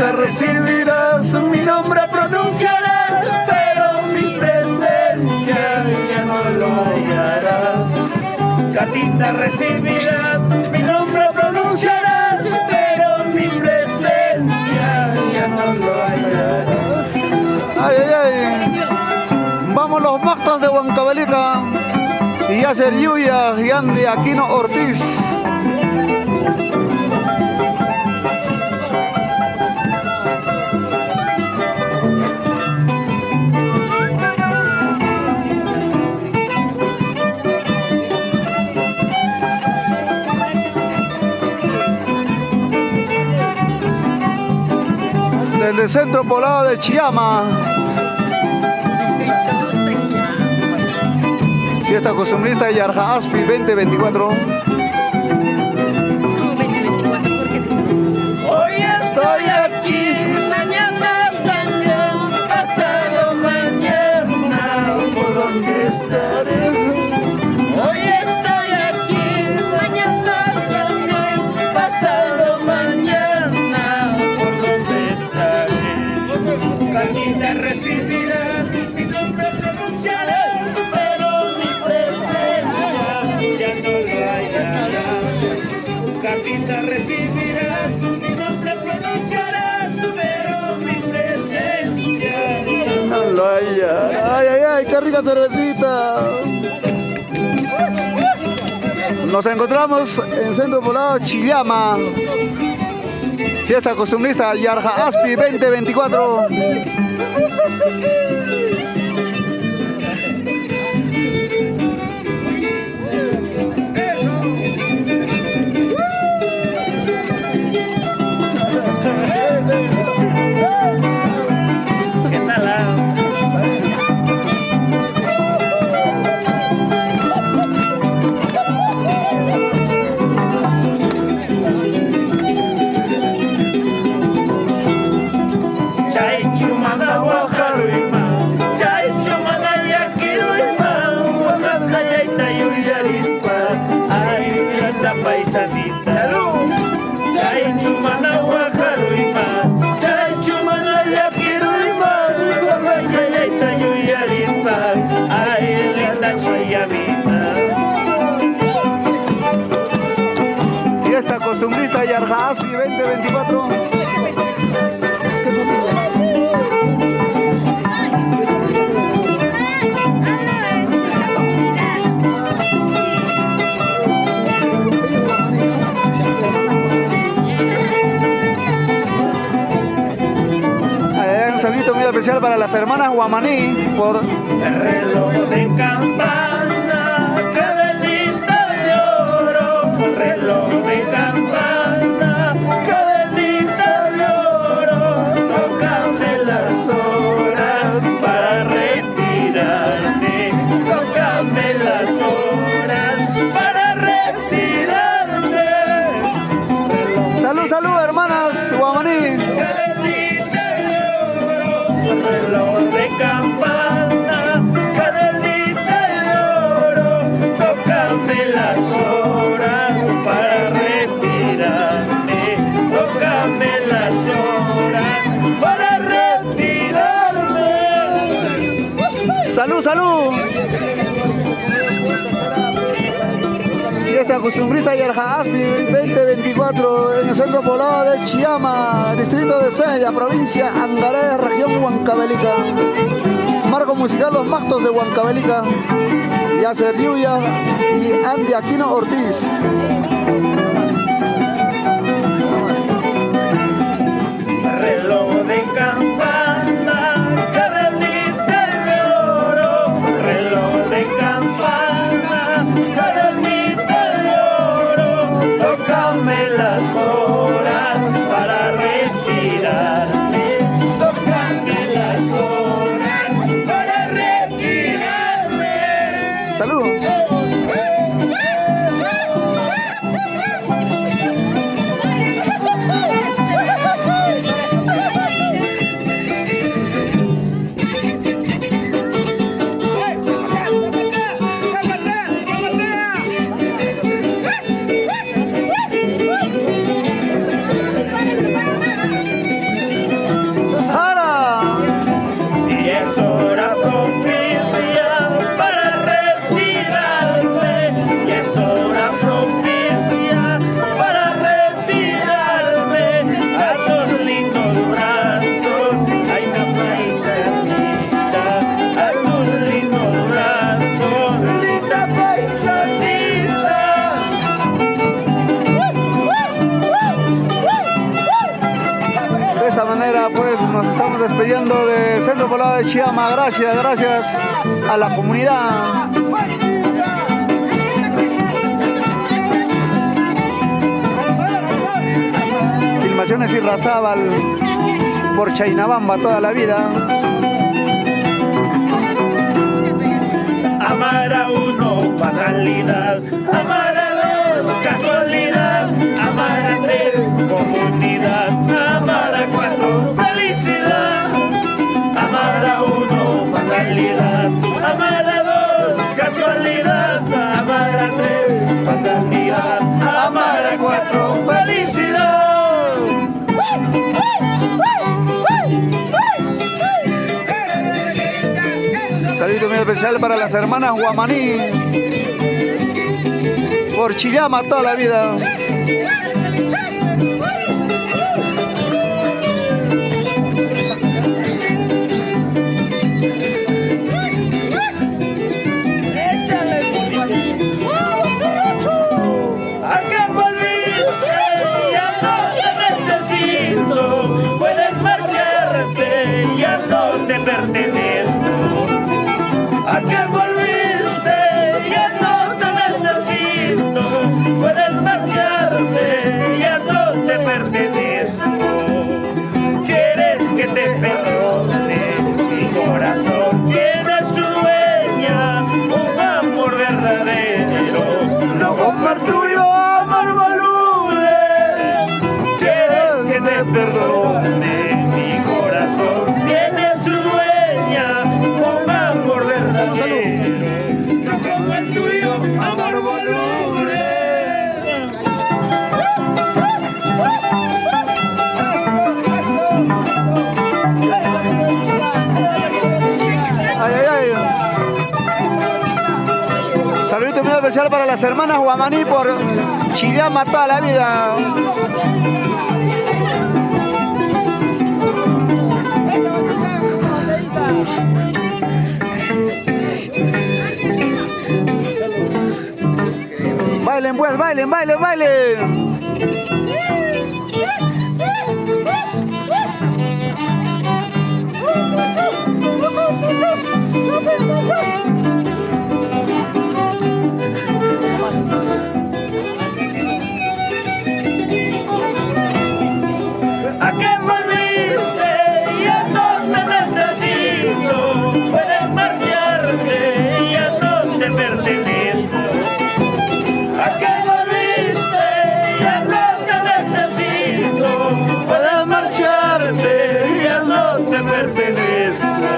Cartita recibirás, mi nombre pronunciarás, pero mi presencia ya no lo hallarás. Cartita recibirás, mi nombre pronunciarás, pero mi presencia ya no lo hallarás. Ay, ay, ay. Vamos los Mactos de Huancavelica y Yasser Yuya y Andy Aquino Ortiz. Desde el Centro Poblado de Chiama. Fiesta costumbrista de Yarja Aspi 2024. No, 2024, ¿por qué dice? Hoy estoy aquí, mañana también, pasado mañana, ¿por dónde estaré? Hoy estoy aquí, mañana también, pasado mañana, ¿por dónde estaré? Cartita recibirás, mi nombre pronunciarás, pero mi presencia ya no lo hallarás. Cartita recibirás, mi nombre pronunciarás, pero mi presencia ya no lo hallarás. Ay, ay, ay, qué rica cervecita. Nos encontramos en Centro Poblado Chillama. Fiesta costumbrista Yarja Aspi 2024. ¿Qué tal? Paisanita, salud. Chay chumana guajaruima, chay chumana yaquiruima, guajayaita yuyarispa, ay linda choyamita. Fiesta costumbrista Yarja Aspi 2024. Muy especial para las hermanas Guamaní por el reloj de campana, cadenita de oro, reloj de campana, cadenita de oro, tócame las horas para retirarme, tócame las horas para retirarme. Salud, salud, hermanas Guamaní. Reloj de campana, cadenita de oro, tócame las horas para retirarme, tócame las horas para retirarme. Salud, salud. Fiesta costumbrista Yarja Aspi 2024 en el Centro Poblado de Chiama, distrito de Sella, provincia Angaré, región Huancavelica. Marco musical Los Mactos de Huancavelica, Yasser Yuya y Andy Aquino Ortiz. Reloj de campana, cadenita de oro, reloj de campana, cadenita de oro, tócame las horas para retirarme, tócame las horas para retirarme. Salud. nos estamos despidiendo de Centro Poblado de Chiama. Gracias a la comunidad. Filmaciones Irrazábal por Chainabamba toda la vida. Amar a uno, fatalidad. Amar a dos, casualidad. Amar a tres, comunidad. Amar a cuatro, felicidad. Amar a uno, fatalidad. Amar a dos, casualidad. Amar a tres, fatalidad. Amar a cuatro, felicidad. Saludo muy especial para las hermanas Guamaní por Chillama toda la vida. Perdone, mi corazón tiene su dueña, un amor verdadero, no como el tuyo, amor voluble. Ay, ay, ay. Saludito muy especial para las hermanas Guamaní por Chillama toda la vida. Bailen pues, bailen, bailen, bailen. ¿A qué volviste? Ya no te necesito. Puedes marcharte, ya no te pertenezco. ¿A qué volviste? Ya no te necesito. Puedes marcharte, ya no te pertenezco.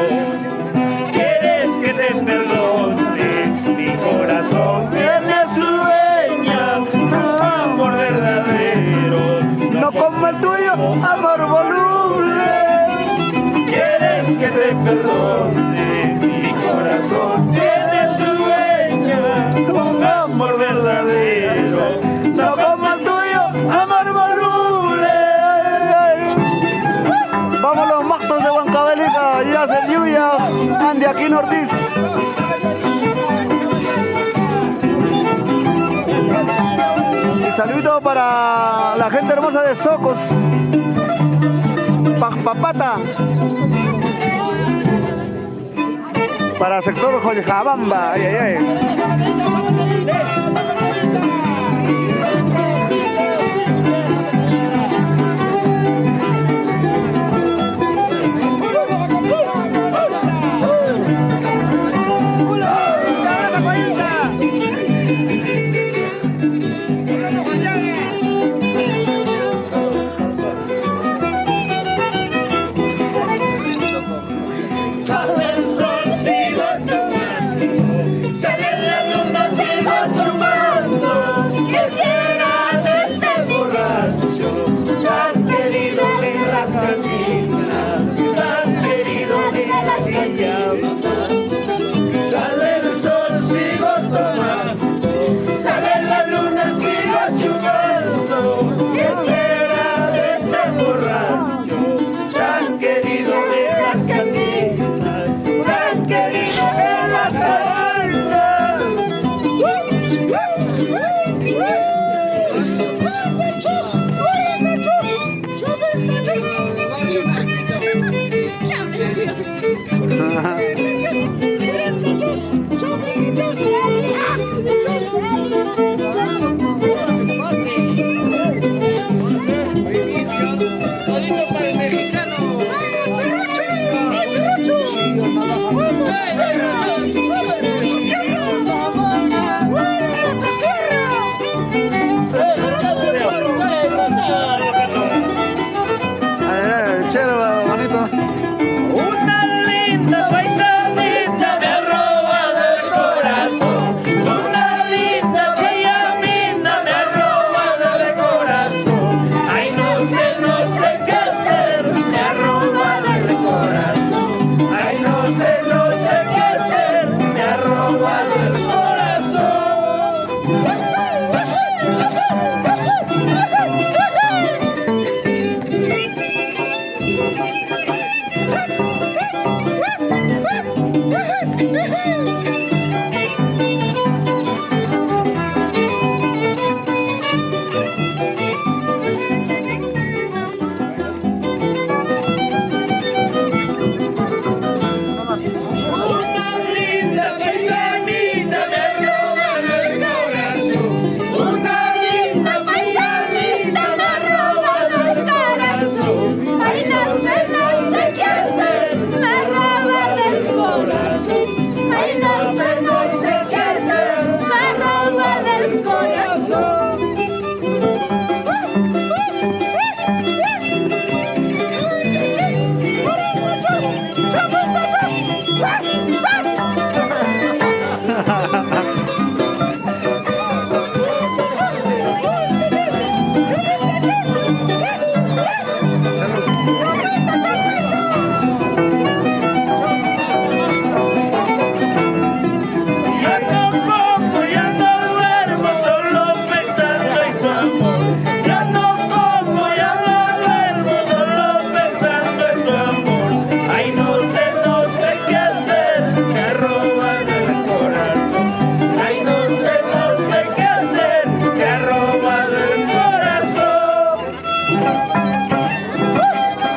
¿Quieres que te perdone? Mi corazón tiene su dueña, un amor verdadero, No como el tuyo, amor voluble. ¿Quieres que te perdone? Mi corazón tiene su dueña, un amor verdadero, no como el tuyo, amor voluble. Vamos los mactos de Huancavelica, Yacel Lluvia, Andy Aquino Ortiz. Y saludo para la gente hermosa de Socos, Pajpapata, para el sector Joyjabamba. Ay, ay, ay. Sale el sol, sigo tomando, sale la luna, sigo chupando.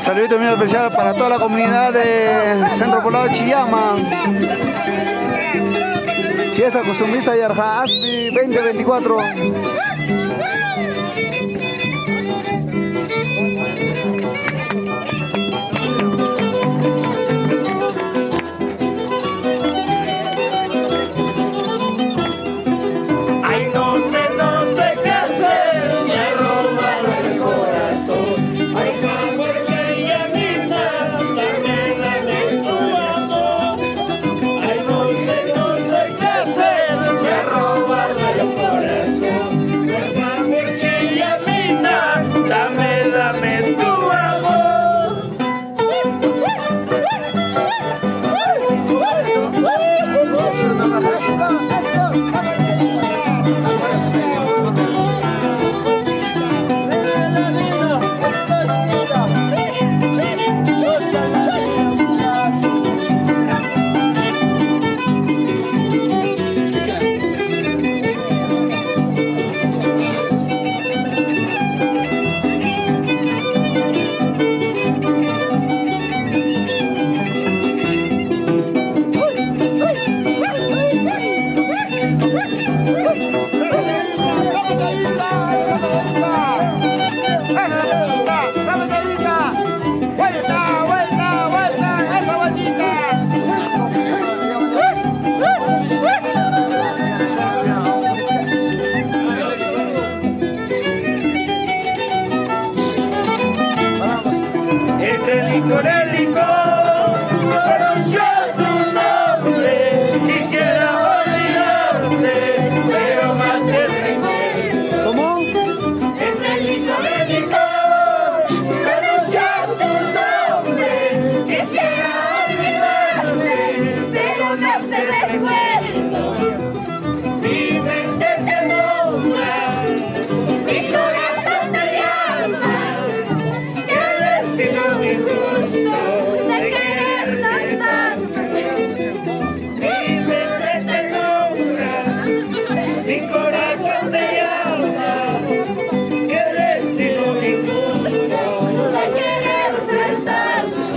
Saludito muy especial para toda la comunidad de Centro Poblado Chillama. Fiesta costumbrista Yarja Aspi 2024. Con el licor pronunció tu nombre, quisiera olvidarte, pero más que recuerdo. ¿Cómo? Entre el licor pronunció tu nombre, quisiera olvidarte, pero más te recuerdo. Mi mente te nombra, mi corazón te llama. Destino injusto de querernos tanto. Mi mente te nombra, mi corazón te llama. Qué destino injusto de querernos tanto.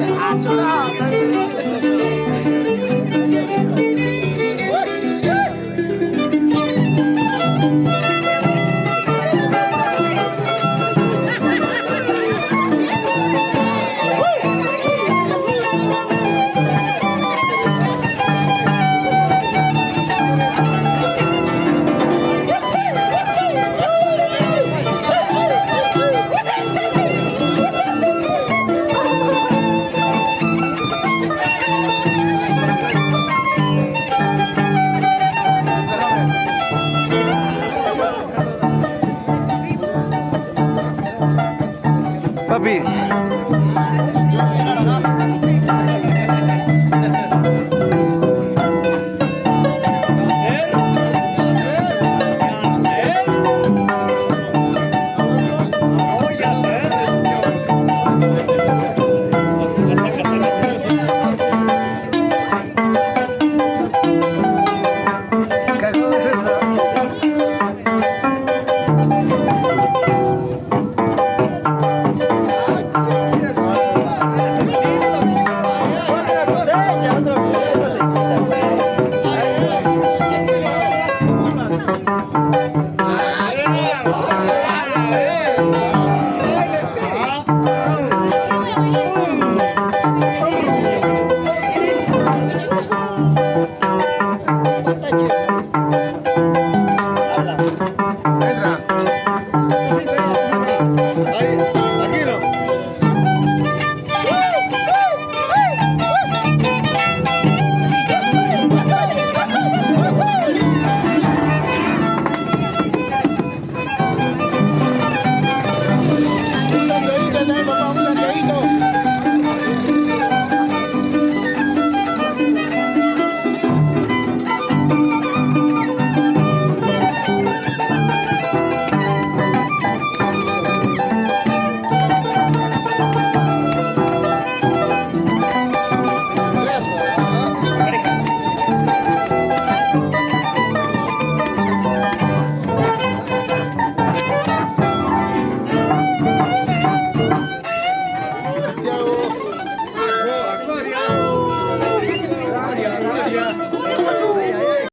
a llorar.